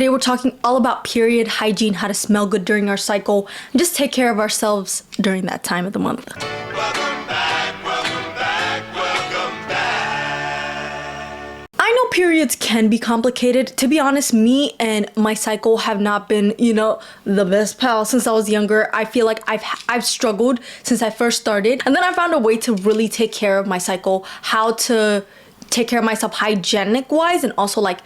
Today we're talking all about period hygiene, how to smell good during our cycle, and just take care of ourselves during that time of the month. Welcome back, welcome back, welcome back. I know periods can be complicated. To be honest, me and my cycle have not been, the best pals since I was younger. I feel like I've struggled since I first started. And then I found a way to really take care of my cycle, how to take care of myself hygienic wise, and also like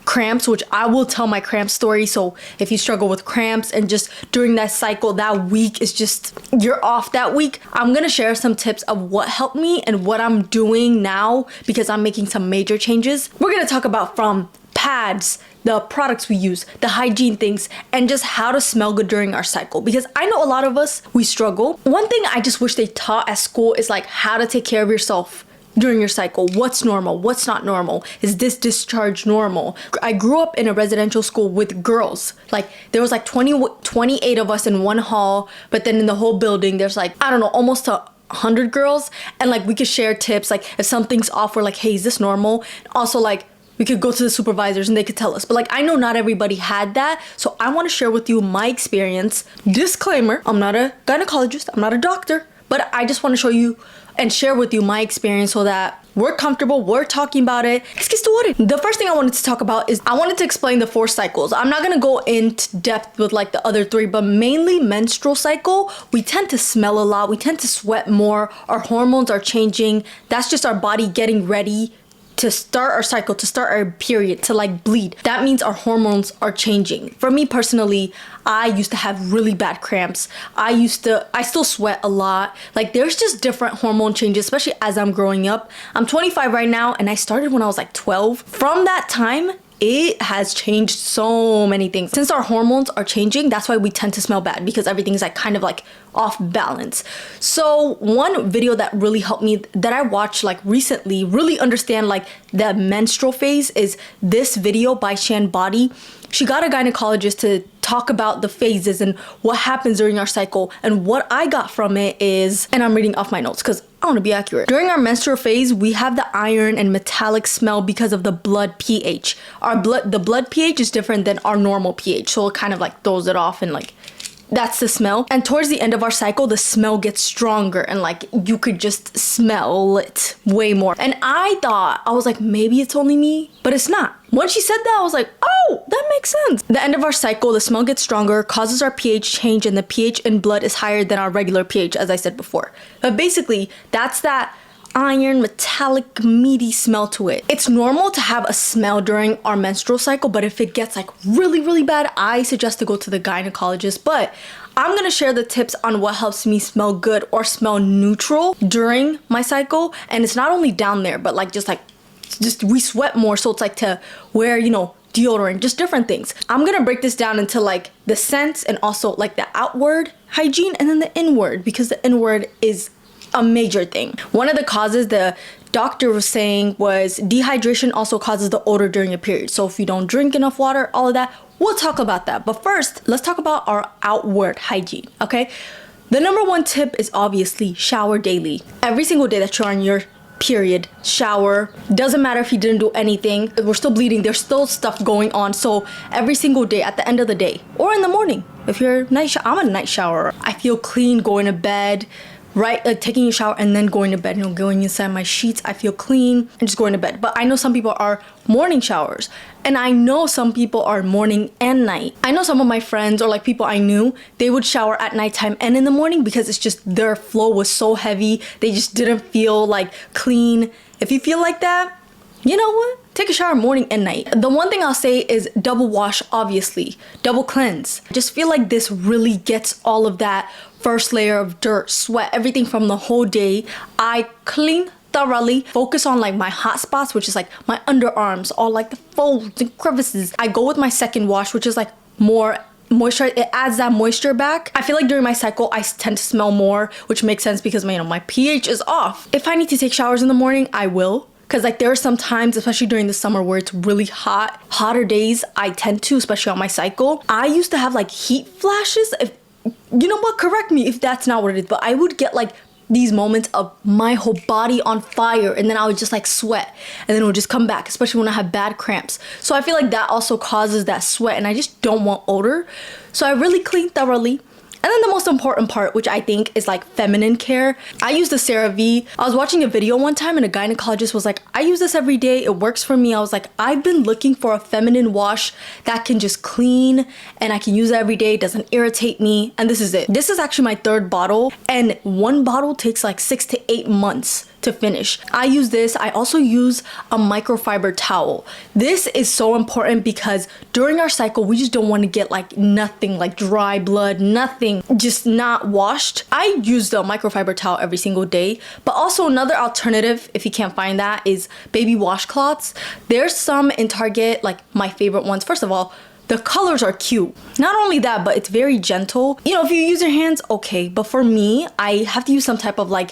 cramps, which I will tell my cramp story. So if you struggle with cramps and just during that cycle, that week is just, you're off that week, I'm gonna share some tips of what helped me and what I'm doing now because I'm making some major changes. We're gonna talk about from pads, the products we use, the hygiene things, and just how to smell good during our cycle. Because I know a lot of us, we struggle. One thing I just wish they taught at school is like how to take care of yourself during your cycle. What's normal? What's not normal? Is this discharge normal? I grew up in a residential school with girls. Like there was like 28 of us in one hall, but then in the whole building, there's like, I don't know, almost 100 girls. And like we could share tips. Like if something's off, we're like, hey, is this normal? Also like we could go to the supervisors and they could tell us. But like I know not everybody had that. So I want to share with you my experience. Disclaimer, I'm not a gynecologist. I'm not a doctor. But I just want to show you and share with you my experience so that we're comfortable, we're talking about it. Let's get started. The first thing I wanted to talk about is I wanted to explain the 4 cycles. I'm not gonna go into depth with like the other 3, but mainly menstrual cycle, we tend to smell a lot, we tend to sweat more, our hormones are changing. That's just our body getting ready to start our cycle, to start our period, to like bleed. That means our hormones are changing. For me personally, I used to have really bad cramps. I still sweat a lot. Like there's just different hormone changes, especially as I'm growing up. I'm 25 right now and I started when I was like 12. From that time, it has changed so many things. Since our hormones are changing, that's why we tend to smell bad because everything's like kind of like off balance. So one video that really helped me that I watched like recently really understand like the menstrual phase is this video by Shan Body. She got a gynecologist to talk about the phases and what happens during our cycle. And what I got from it is, and I'm reading off my notes because I want to be accurate. During our menstrual phase, we have the iron and metallic smell because of the blood pH. The blood pH is different than our normal pH. So it kind of like throws it off and like, that's the smell. And towards the end of our cycle, the smell gets stronger and like you could just smell it way more. And I was like, maybe it's only me, but it's not. When she said that, I was like, oh, that makes sense. The end of our cycle, the smell gets stronger, causes our pH change, and the pH in blood is higher than our regular pH, as I said before. But basically, that's that iron, metallic, meaty smell to it. It's normal to have a smell during our menstrual cycle, but if it gets like really, really bad, I suggest to go to the gynecologist. But I'm gonna share the tips on what helps me smell good or smell neutral during my cycle. And it's not only down there, but like just we sweat more, so it's like to wear, deodorant, just different things. I'm gonna break this down into like the scents and also like the outward hygiene and then the inward, because the inward is a major thing. One of the causes the doctor was saying was dehydration also causes the odor during a period. So if you don't drink enough water, all of that, we'll talk about that. But first, let's talk about our outward hygiene, okay? The number 1 tip is obviously shower daily. Every single day that you're on your period, shower. Doesn't matter if you didn't do anything, we're still bleeding, there's still stuff going on. So every single day at the end of the day or in the morning, if you're I'm a night shower. I feel clean going to bed, right? Like taking a shower and then going to bed, going inside my sheets, I feel clean and just going to bed. But I know some people are morning showers and I know some people are morning and night. I know some of my friends or like people I knew, they would shower at nighttime and in the morning because it's just their flow was so heavy. They just didn't feel like clean. If you feel like that, you know what? Take a shower morning and night. The one thing I'll say is double wash, obviously. Double cleanse. I just feel like this really gets all of that first layer of dirt, sweat, everything from the whole day. I clean thoroughly, focus on like my hot spots, which is like my underarms, all like the folds and crevices. I go with my second wash, which is like more moisture. It adds that moisture back. I feel like during my cycle, I tend to smell more, which makes sense because my pH is off. If I need to take showers in the morning, I will. Because like there are some times, especially during the summer where it's really hot, hotter days, I tend to, especially on my cycle. I used to have like heat flashes. If you know what, correct me if that's not what it is, but I would get like these moments of my whole body on fire, and then I would just like sweat, and then it would just come back, especially when I have bad cramps. So I feel like that also causes that sweat, and I just don't want odor. So I really clean thoroughly. And then the most important part, which I think is like feminine care, I use the CeraVe. I was watching a video one time and a gynecologist was like, I use this every day, it works for me. I was like, I've been looking for a feminine wash that can just clean and I can use it every day, it doesn't irritate me, and this is it. This is actually my 3rd bottle, and one bottle takes like 6 to 8 months to finish. I use this. I also use a microfiber towel. This is so important because during our cycle, we just don't want to get like nothing, like dry blood, nothing, just not washed. I use the microfiber towel every single day, but also another alternative, if you can't find that, is baby washcloths. There's some in Target, like my favorite ones. First of all, the colors are cute. Not only that, but it's very gentle. You know, if you use your hands, okay. But for me, I have to use some type of like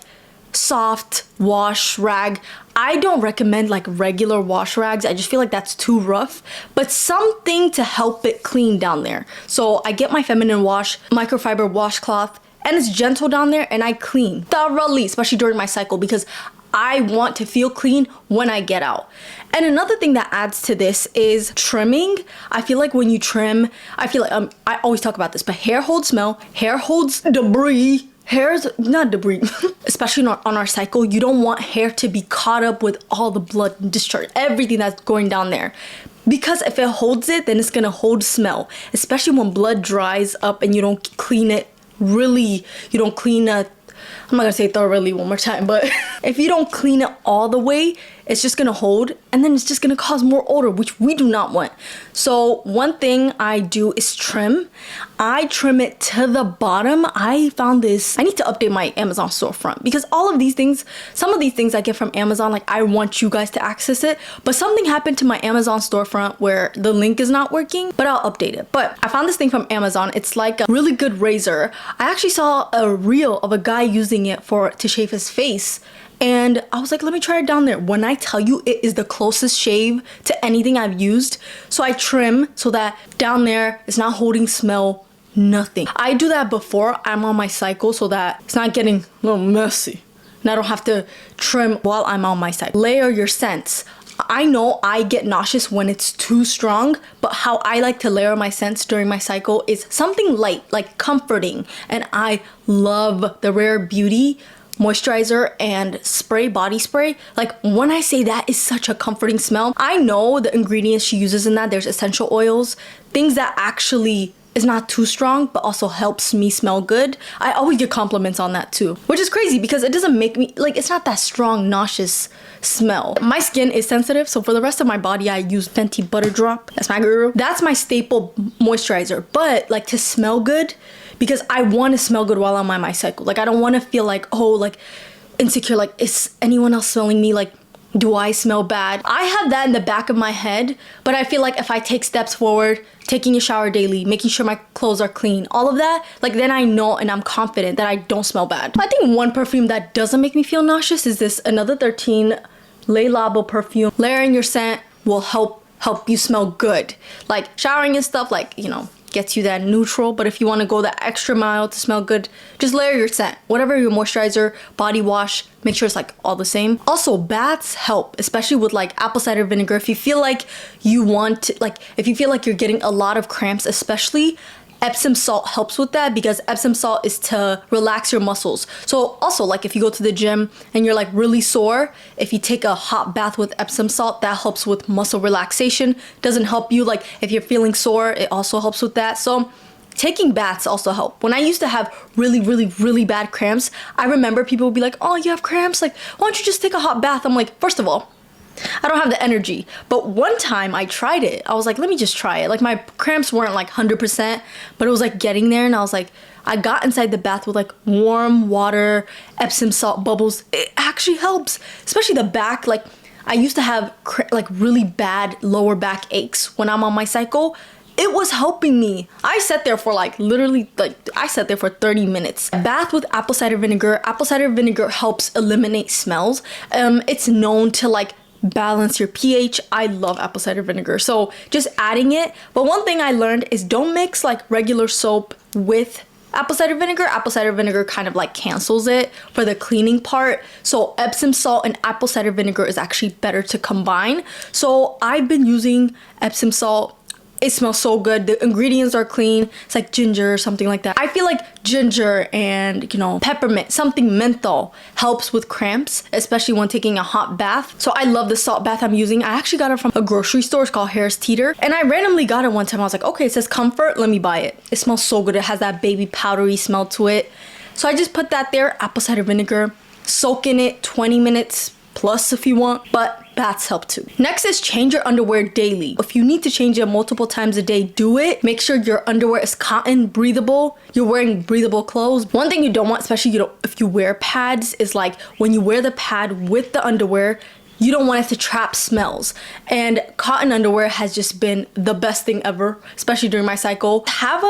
soft wash rag. I don't recommend like regular wash rags. I just feel like that's too rough, but something to help it clean down there. So I get my feminine wash microfiber washcloth, and it's gentle down there, and I clean thoroughly, especially during my cycle, because I want to feel clean when I get out. And another thing that adds to this is trimming. I feel like when you trim, I feel like I always talk about this, but hair holds smell, hair holds debris. Hair's not debris, especially not on our cycle. You don't want hair to be caught up with all the blood and discharge, everything that's going down there. Because if it holds it, then it's gonna hold smell, especially when blood dries up and you don't clean it really, you don't clean it. I'm not gonna say thoroughly one more time, but if you don't clean it all the way, it's just gonna hold, and then it's just gonna cause more odor, which we do not want. So one thing I do is trim. I trim it to the bottom. I found this, I need to update my Amazon storefront, because all of these things, some of these things I get from Amazon, like I want you guys to access it, but something happened to my Amazon storefront where the link is not working, but I'll update it. But I found this thing from Amazon. It's like a really good razor. I actually saw a reel of a guy using it to shave his face, and I was like, let me try it down there. When I tell you, it is the closest shave to anything I've used. So I trim so that down there it's not holding smell, nothing. I do that before I'm on my cycle so that it's not getting a little messy, and I don't have to trim while I'm on my cycle. Layer your scents. I know I get nauseous when it's too strong, but how I like to layer my scents during my cycle is something light, like comforting. And I love the Rare Beauty moisturizer and spray, body spray. Like when I say that is such a comforting smell, I know the ingredients she uses in that. There's essential oils, things that actually is not too strong but also helps me smell good. I always get compliments on that too, which is crazy because it doesn't make me, like, it's not that strong nauseous smell. My skin is sensitive, so for the rest of my body I use Fenty Butter Drop. That's my girl. That's my staple moisturizer. But like to smell good, because I want to smell good while I'm on my cycle. Like I don't want to feel like, oh, like insecure, like is anyone else smelling me, like do I smell bad? I have that in the back of my head, but I feel like if I take steps forward, taking a shower daily, making sure my clothes are clean, all of that, like then I know and I'm confident that I don't smell bad. I think one perfume that doesn't make me feel nauseous is this Another 13 Le Labo perfume. Layering your scent will help you smell good. Like showering and stuff, like, you know, gets you that neutral, but if you want to go that extra mile to smell good, just layer your scent. Whatever your moisturizer, body wash, make sure it's like all the same. Also, baths help, especially with like apple cider vinegar. If you feel like you want to, like if you feel like you're getting a lot of cramps, especially, Epsom salt helps with that, because Epsom salt is to relax your muscles. So also, like if you go to the gym and you're like really sore, if you take a hot bath with Epsom salt, that helps with muscle relaxation. Doesn't help you, like if you're feeling sore, it also helps with that. So taking baths also help. When I used to have really bad cramps, I remember people would be like, oh, you have cramps? Like, why don't you just take a hot bath? I'm like, first of all, I don't have the energy. But one time I tried it. I was like, let me just try it. Like my cramps weren't like 100%, but it was like getting there, and I was like, I got inside the bath with like warm water, Epsom salt bubbles. It actually helps, especially the back. Like I used to have like really bad lower back aches when I'm on my cycle. It was helping me. I sat there for like literally, like I sat there for 30 minutes. Bath with apple cider vinegar. Apple cider vinegar helps eliminate smells. It's known to like balance your pH. I love apple cider vinegar, so just adding it. But one thing I learned is don't mix like regular soap with apple cider vinegar. Apple cider vinegar kind of like cancels it for the cleaning part. So Epsom salt and apple cider vinegar is actually better to combine. So I've been using Epsom salt. It smells so good. The ingredients are clean. It's like ginger or something like that. I feel like ginger and, peppermint, something menthol helps with cramps, especially when taking a hot bath. So I love the salt bath I'm using. I actually got it from a grocery store. It's called Harris Teeter. And I randomly got it one time. I was like, okay, it says comfort. Let me buy it. It smells so good. It has that baby powdery smell to it. So I just put that there, apple cider vinegar, soak in it 20 minutes plus if you want, but baths help too. Next is change your underwear daily. If you need to change it multiple times a day, do it. Make sure your underwear is cotton, breathable. You're wearing breathable clothes. One thing you don't want, especially if you wear pads, is like when you wear the pad with the underwear, you don't want it to trap smells. And cotton underwear has just been the best thing ever, especially during my cycle. Have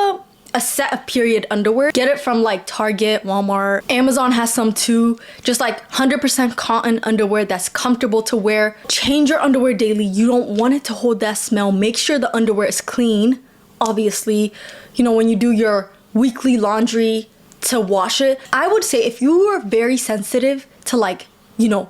a set of period underwear. Get it from like Target, Walmart. Amazon has some too. Just like 100% cotton underwear that's comfortable to wear. Change your underwear daily. You don't want it to hold that smell. Make sure the underwear is clean. Obviously, when you do your weekly laundry to wash it. I would say if you are very sensitive to like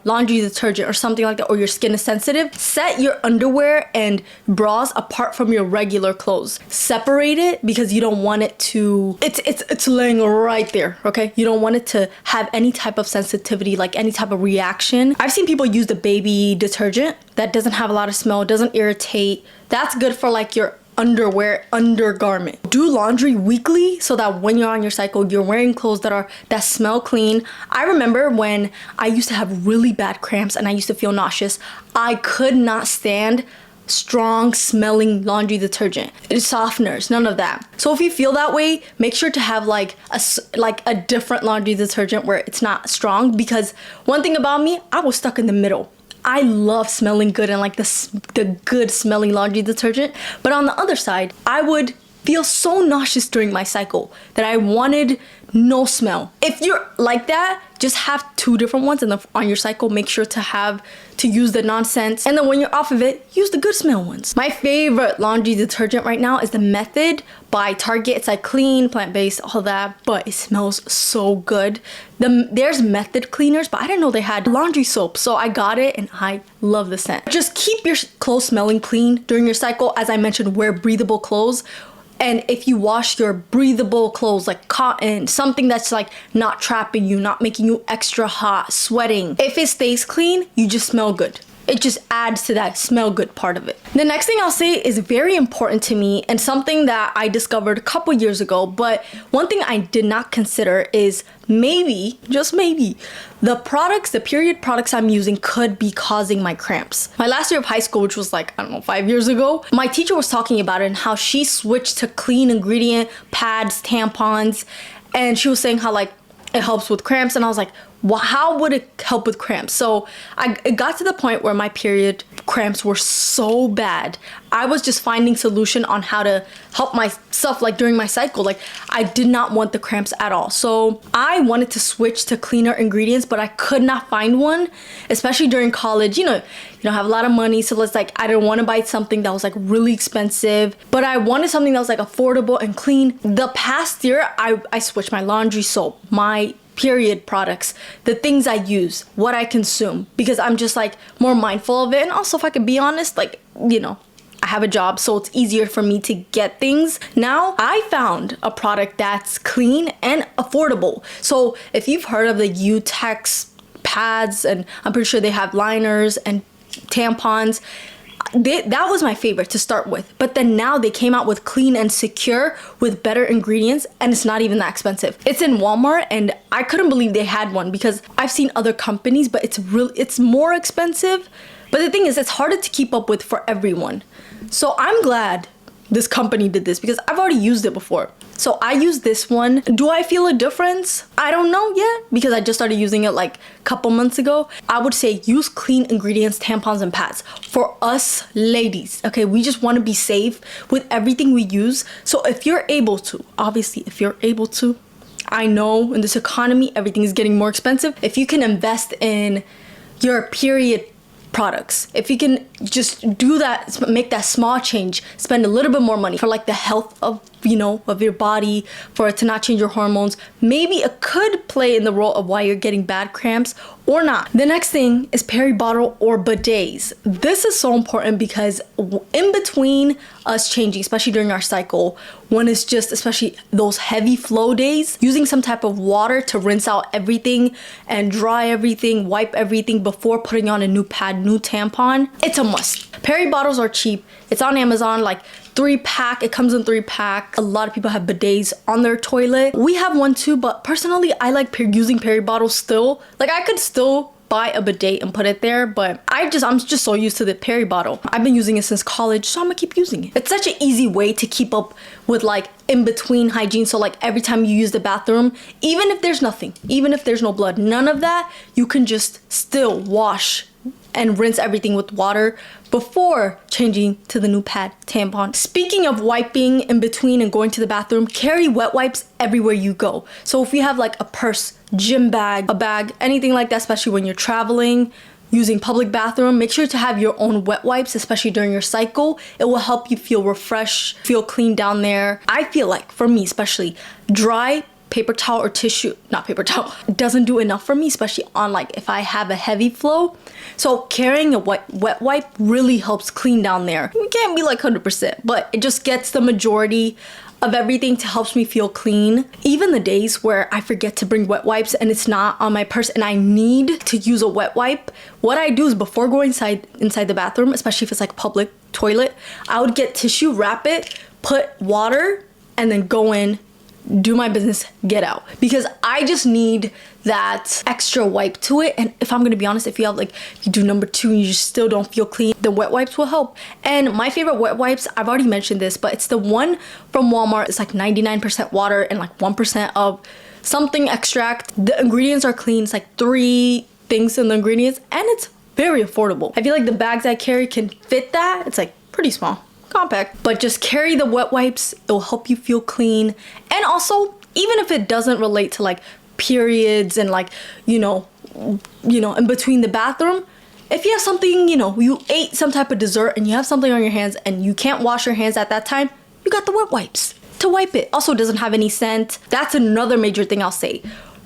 laundry detergent or something like that, or your skin is sensitive, set your underwear and bras apart from your regular clothes. Separate it because you don't want it to, it's laying right there, okay? You don't want it to have any type of sensitivity, like any type of reaction. I've seen people use the baby detergent that doesn't have a lot of smell, doesn't irritate. That's good for like your underwear undergarment. Do laundry weekly so that when you're on your cycle, you're wearing clothes that smell clean. I remember when I used to have really bad cramps and I used to feel nauseous. I could not stand strong smelling laundry detergent, softeners, none of that. So if you feel that way, make sure to have like a different laundry detergent where it's not strong, because one thing about me, I was stuck in the middle. I love smelling good and like the good smelling laundry detergent. But on the other side, I would feel so nauseous during my cycle that I wanted no smell. If you're like that, just have two different ones on your cycle. Make sure to use the nonsense. And then when you're off of it, use the good smell ones. My favorite laundry detergent right now is the Method by Target. It's like clean, plant-based, all that, but it smells so good. There's Method cleaners, but I didn't know they had laundry soap. So I got it and I love the scent. Just keep your clothes smelling clean during your cycle. As I mentioned, wear breathable clothes. And if you wash your breathable clothes like cotton, something that's like not trapping you, not making you extra hot, sweating, if it stays clean, you just smell good. It just adds to that smell good part of it. The next thing I'll say is very important to me and something that I discovered a couple years ago, but one thing I did not consider is maybe, just maybe, the period products I'm using could be causing my cramps. My last year of high school, which was like, 5 years ago, my teacher was talking about it and how she switched to clean ingredient pads, tampons, and she was saying how like it helps with cramps, and I was like, how would it help with cramps? So it got to the point where my period cramps were so bad. I was just finding solution on how to help myself like during my cycle. Like I did not want the cramps at all. So I wanted to switch to cleaner ingredients, but I could not find one, especially during college. You don't have a lot of money. So it's like, I didn't want to buy something that was like really expensive, but I wanted something that was like affordable and clean. The past year, I switched my laundry soap, my period products, the things I use, what I consume, because I'm just like more mindful of it. And also, if I could be honest, like, I have a job, so it's easier for me to get things. Now I found a product that's clean and affordable. So if you've heard of the Utex pads, and I'm pretty sure they have liners and tampons, that was my favorite to start with. But then now they came out with clean and secure with better ingredients, and it's not even that expensive. It's in Walmart, and I couldn't believe they had one because I've seen other companies, but it's more expensive. But the thing is, it's harder to keep up with for everyone. So I'm glad this company did this because I've already used it before. So I use this one. Do I feel a difference? I don't know yet because I just started using it like a couple months ago. I would say use clean ingredients, tampons, and pads. For us ladies, okay, we just want to be safe with everything we use. So if you're able to, obviously, I know in this economy, everything is getting more expensive. If you can invest in your period products. If you can just do that, make that small change, spend a little bit more money for like the health of, you know, of your body, for it to not change your hormones, maybe it could play in the role of why you're getting bad cramps or not. The next thing is Peri bottle or bidets. This is so important because in between us changing, especially during our cycle, when it's just especially those heavy flow days, using some type of water to rinse out everything and dry everything, wipe everything before putting on a new pad, new tampon, it's a must. Peri bottles are cheap. It's on Amazon, like 3-pack. It comes in 3-pack. A lot of people have bidets on their toilet. We have one too, but personally, I like using Peri bottles still. Like I could still buy a bidet and put it there, but I'm just so used to the Peri bottle. I've been using it since college, so I'm gonna keep using it. It's such an easy way to keep up with like in between hygiene. So like every time you use the bathroom, even if there's nothing, even if there's no blood, none of that, you can just still wash and rinse everything with water before changing to the new pad tampon. Speaking of wiping in between and going to the bathroom, carry wet wipes everywhere you go. So if you have like a purse, gym bag, a bag, anything like that, especially when you're traveling, using public bathroom, make sure to have your own wet wipes, especially during your cycle. It will help you feel refreshed, feel clean down there. I feel like, for me especially, dry paper towel or tissue, not paper towel, doesn't do enough for me, especially on like if I have a heavy flow. So carrying a wet wipe really helps clean down there. It can't be like 100%, but it just gets the majority of everything to helps me feel clean. Even the days where I forget to bring wet wipes and it's not on my purse and I need to use a wet wipe, what I do is before going inside the bathroom, especially if it's like public toilet, I would get tissue, wrap it, put water, and then go in, do my business, get out, because I just need that extra wipe to it. And if I'm gonna be honest, if you have like, you do number 2 and you just still don't feel clean, the wet wipes will help. And my favorite wet wipes, I've already mentioned this, but it's the one from Walmart. It's like 99% water and like 1% of something extract. The ingredients are clean. It's like 3 things in the ingredients and it's very affordable. I feel like the bags I carry can fit that. It's like pretty small, compact, but just carry the wet wipes. It will help you feel clean. And also, even if it doesn't relate to like periods and like, you know, in between the bathroom, if you have something, you know, you ate some type of dessert and you have something on your hands and you can't wash your hands at that time, you got the wet wipes to wipe it. Also, it doesn't have any scent. That's another major thing I'll say,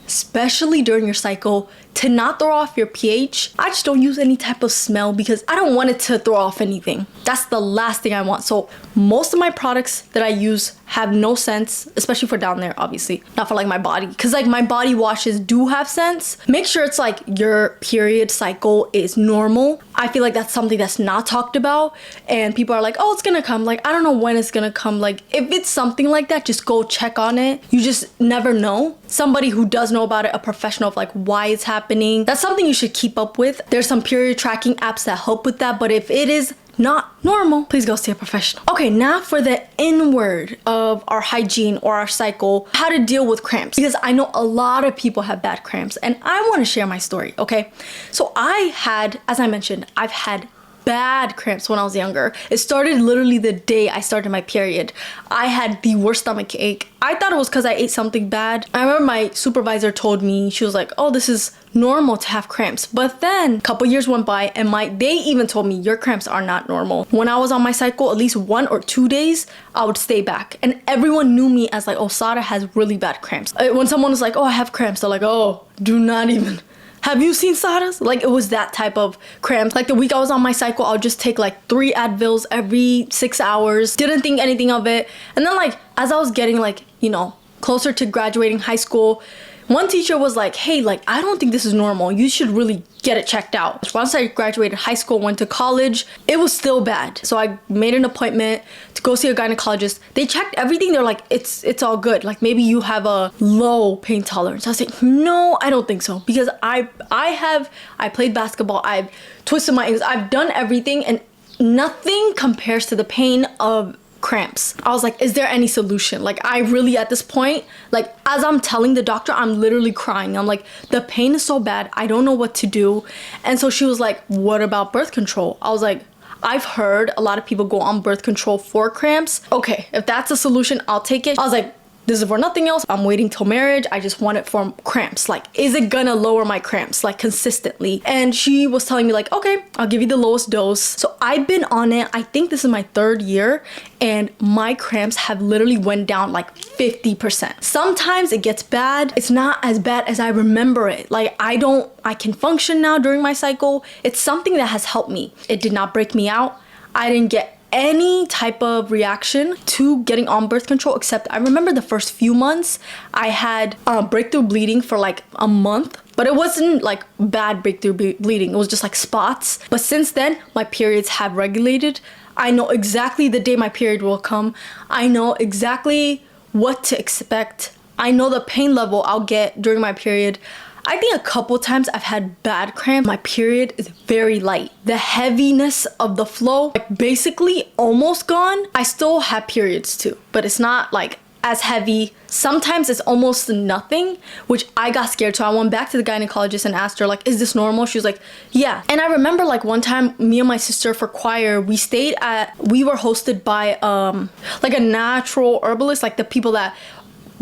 especially during your cycle, to not throw off your pH. I just don't use any type of smell because I don't want it to throw off anything. That's the last thing I want. So most of my products that I use have no scents, especially for down there, obviously, not for like my body, because like my body washes do have scents. Make sure it's like your period cycle is normal. I feel like that's something that's not talked about, and people are like, oh, it's gonna come. Like, I don't know when it's gonna come. Like, if it's something like that, just go check on it. You just never know. Somebody who does know about it, a professional of like why it's happening, that's something you should keep up with. There's some period tracking apps that help with that, but if it is not normal, please go see a professional. Okay, now for the inward of our hygiene or our cycle, how to deal with cramps, because I know a lot of people have bad cramps and I want to share my story. Okay, so I had, as I mentioned, I've had bad cramps when I was younger. It started literally the day I started my period. I had the worst stomach ache. I thought it was because I ate something bad. I remember my supervisor told me, she was like, oh, this is normal to have cramps. But then a couple years went by and they even told me your cramps are not normal. When I was on my cycle, at least 1 or 2 days, I would stay back. And everyone knew me as like, oh, Sada has really bad cramps. When someone was like, oh, I have cramps, they're like, oh, do not even. Have you seen Sada's? Like, it was that type of cramps. Like the week I was on my cycle, I'll just take like 3 Advils every 6 hours. Didn't think anything of it. And then like, as I was getting like, you know, closer to graduating high school, one teacher was like, hey, like, I don't think this is normal. You should really get it checked out. Once I graduated high school, went to college, it was still bad. So I made an appointment to go see a gynecologist. They checked everything. They're like, it's all good. Like maybe you have a low pain tolerance. I was like, no, I don't think so. Because I played basketball. I've twisted my ankles. I've done everything and nothing compares to the pain of cramps. I was like, is there any solution? Like, I really, at this point, like, as I'm telling the doctor, I'm literally crying. I'm like, the pain is so bad, I don't know what to do. And so she was like, what about birth control? I was like, I've heard a lot of people go on birth control for cramps. Okay, if that's a solution, I'll take it. I was like, this is for nothing else. I'm waiting till marriage. I just want it for cramps. Like, is it gonna lower my cramps like consistently? And she was telling me like, okay, I'll give you the lowest dose. So I've been on it. I think this is my 3rd year and my cramps have literally went down like 50%. Sometimes it gets bad. It's not as bad as I remember it. Like I can function now during my cycle. It's something that has helped me. It did not break me out. I didn't get any type of reaction to getting on birth control, except I remember the first few months I had breakthrough bleeding for like a month, but it wasn't like bad breakthrough bleeding. It was just like spots. But since then, my periods have regulated. I know exactly the day my period will come. I know exactly what to expect. I know the pain level I'll get during my period. I think a couple times I've had bad cramps. My period is very light. The heaviness of the flow, like basically almost gone. I still have periods too, but it's not like as heavy. Sometimes it's almost nothing, which I got scared. So I went back to the gynecologist and asked her like, is this normal? She was like, yeah. And I remember like one time me and my sister for choir, we were hosted by like a natural herbalist, like the people that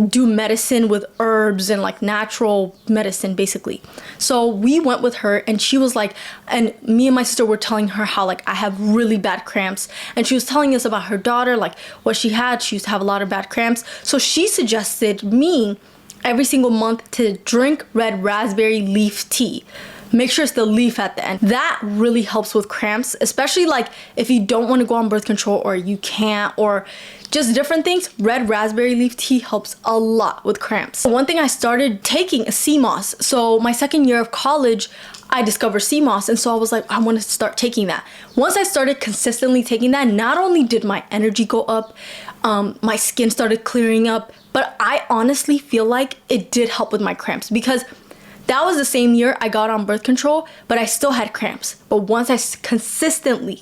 do medicine with herbs and like natural medicine basically. So we went with her and she was like, and me and my sister were telling her how like I have really bad cramps, and she was telling us about her daughter, like what she had. She used to have a lot of bad cramps. So she suggested me every single month to drink red raspberry leaf tea. Make sure it's the leaf at the end. That really helps with cramps, especially like if you don't want to go on birth control or you can't, or just different things. Red raspberry leaf tea helps a lot with cramps. One thing I started taking is sea moss. So my 2nd year of college, I discovered sea moss, and so I was like, I want to start taking that. Once I started consistently taking that, not only did my energy go up, my skin started clearing up, but I honestly feel like it did help with my cramps, because that was the same year I got on birth control, but I still had cramps. But once I consistently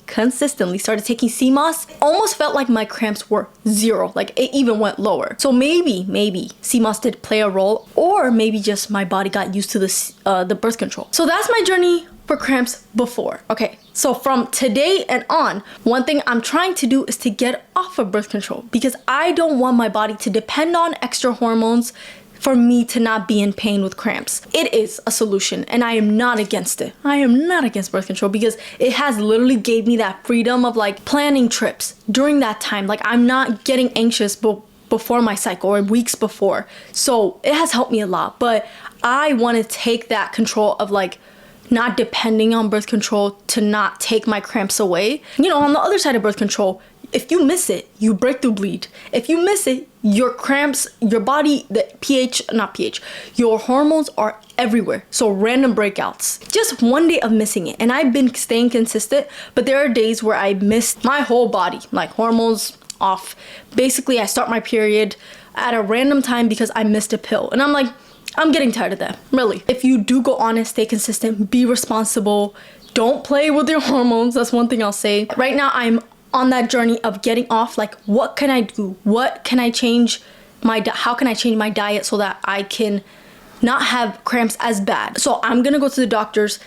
started taking sea moss, it almost felt like my cramps were 0. Like it even went lower. So maybe sea moss did play a role, or maybe just my body got used to the birth control. So that's my journey for cramps before. Okay, so from today and on, one thing I'm trying to do is to get off of birth control, because I don't want my body to depend on extra hormones for me to not be in pain with cramps. It is a solution and I am not against it. I am not against birth control, because it has literally gave me that freedom of like planning trips during that time. Like I'm not getting anxious before my cycle or weeks before. So it has helped me a lot, but I want to take that control of like not depending on birth control to not take my cramps away. You know, on the other side of birth control, if you miss it, you breakthrough bleed. If you miss it, your cramps, your body, your hormones are everywhere. So random breakouts. Just one day of missing it. And I've been staying consistent, but there are days where I missed my whole body, like hormones off. Basically, I start my period at a random time because I missed a pill. And I'm like, I'm getting tired of that, really. If you do go on it, stay consistent, be responsible, don't play with your hormones. That's one thing I'll say. Right now, I'm on that journey of getting off. Like, what can I do? What can I change how can I change my diet so that I can not have cramps as bad? So I'm gonna go to the doctors,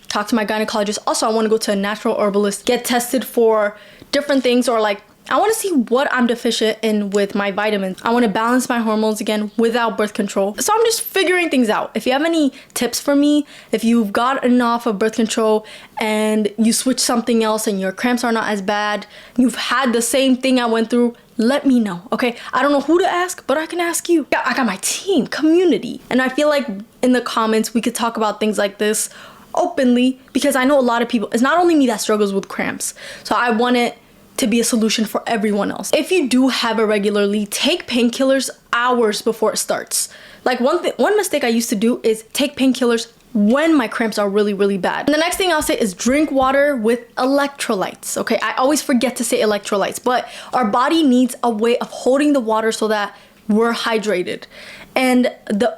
talk to my gynecologist. Also, I want to go to a natural herbalist, get tested for different things, or like I want to see what I'm deficient in with my vitamins. I want to balance my hormones again without birth control. So I'm just figuring things out. If you have any tips for me, if you've gotten off of birth control and you switch something else and your cramps are not as bad, you've had the same thing I went through, let me know, okay? I don't know who to ask, but I can ask you. Yeah, I got my team, community. And I feel like in the comments, we could talk about things like this openly, because I know a lot of people, it's not only me that struggles with cramps. So I want it to be a solution for everyone else. If you do have it regularly, take painkillers hours before it starts. Like one mistake I used to do is take painkillers when my cramps are really, really bad. And the next thing I'll say is drink water with electrolytes. Okay, I always forget to say electrolytes, but our body needs a way of holding the water so that we're hydrated. And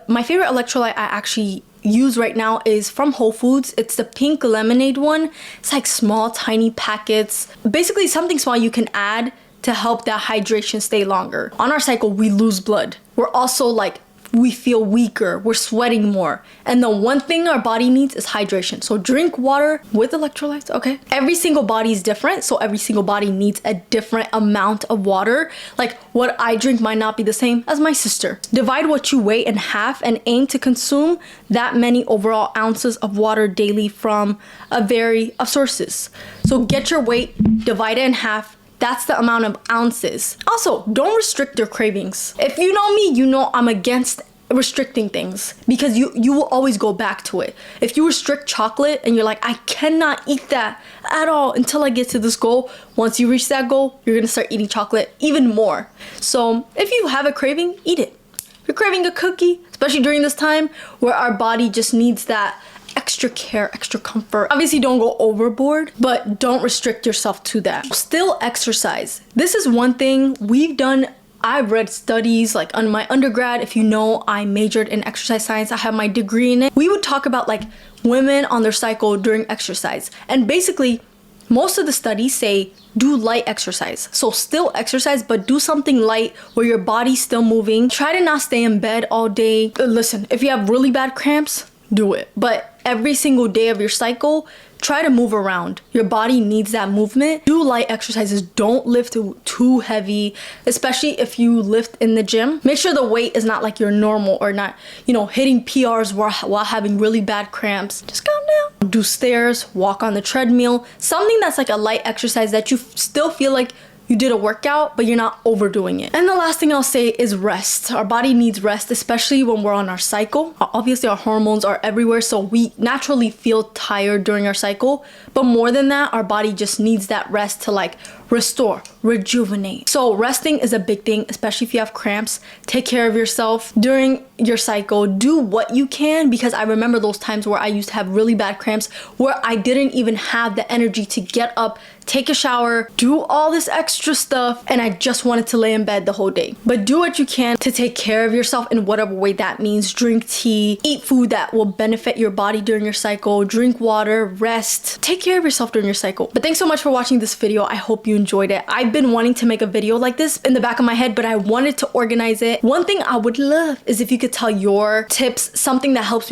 my favorite electrolyte I actually use right now is from Whole Foods. It's the pink lemonade one. It's like small, tiny packets. Basically something small you can add to help that hydration stay longer. On our cycle, we lose blood. We're also like we feel weaker, we're sweating more. And the one thing our body needs is hydration. So drink water with electrolytes, okay? Every single body is different, so every single body needs a different amount of water. Like what I drink might not be the same as my sister. Divide what you weigh in half and aim to consume that many overall ounces of water daily from a variety of sources. So get your weight, divide it in half. That's the amount of ounces. Also, don't restrict your cravings. If you know me, you know I'm against restricting things because you will always go back to it. If you restrict chocolate and you're like, I cannot eat that at all until I get to this goal, once you reach that goal, you're gonna start eating chocolate even more. So if you have a craving, eat it. If you're craving a cookie, especially during this time where our body just needs that extra care, extra comfort. Obviously don't go overboard, but don't restrict yourself to that. Still exercise. This is one thing we've done. I've read studies like on my undergrad. If you know, I majored in exercise science. I have my degree in it. We would talk about like women on their cycle during exercise. And basically, most of the studies say do light exercise. So still exercise, but do something light where your body's still moving. Try to not stay in bed all day. Listen, if you have really bad cramps, do it. But every single day of your cycle, try to move around. Your body needs that movement. Do light exercises. Don't lift too heavy, especially if you lift in the gym. Make sure the weight is not like your normal or not, you know, hitting PRs while having really bad cramps. Just calm down. Do stairs, walk on the treadmill. Something that's like a light exercise that you still feel like you did a workout, but you're not overdoing it. And the last thing I'll say is rest. Our body needs rest, especially when we're on our cycle. Obviously, our hormones are everywhere, so we naturally feel tired during our cycle. But more than that, our body just needs that rest to like restore, rejuvenate. So resting is a big thing, especially if you have cramps. Take care of yourself during your cycle. Do what you can, because I remember those times where I used to have really bad cramps where I didn't even have the energy to get up, take a shower, do all this extra stuff, and I just wanted to lay in bed the whole day. But do what you can to take care of yourself in whatever way that means. Drink tea, eat food that will benefit your body during your cycle, drink water, rest. Take care of yourself during your cycle. But thanks so much for watching this video. I hope you enjoyed it. I've been wanting to make a video like this in the back of my head, but I wanted to organize it. One thing I would love is if you could tell your tips, something that helps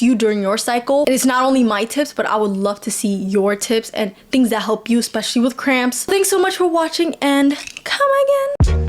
you during your cycle. And it's not only my tips, but I would love to see your tips and things that help you, especially with cramps. Thanks so much for watching and come again.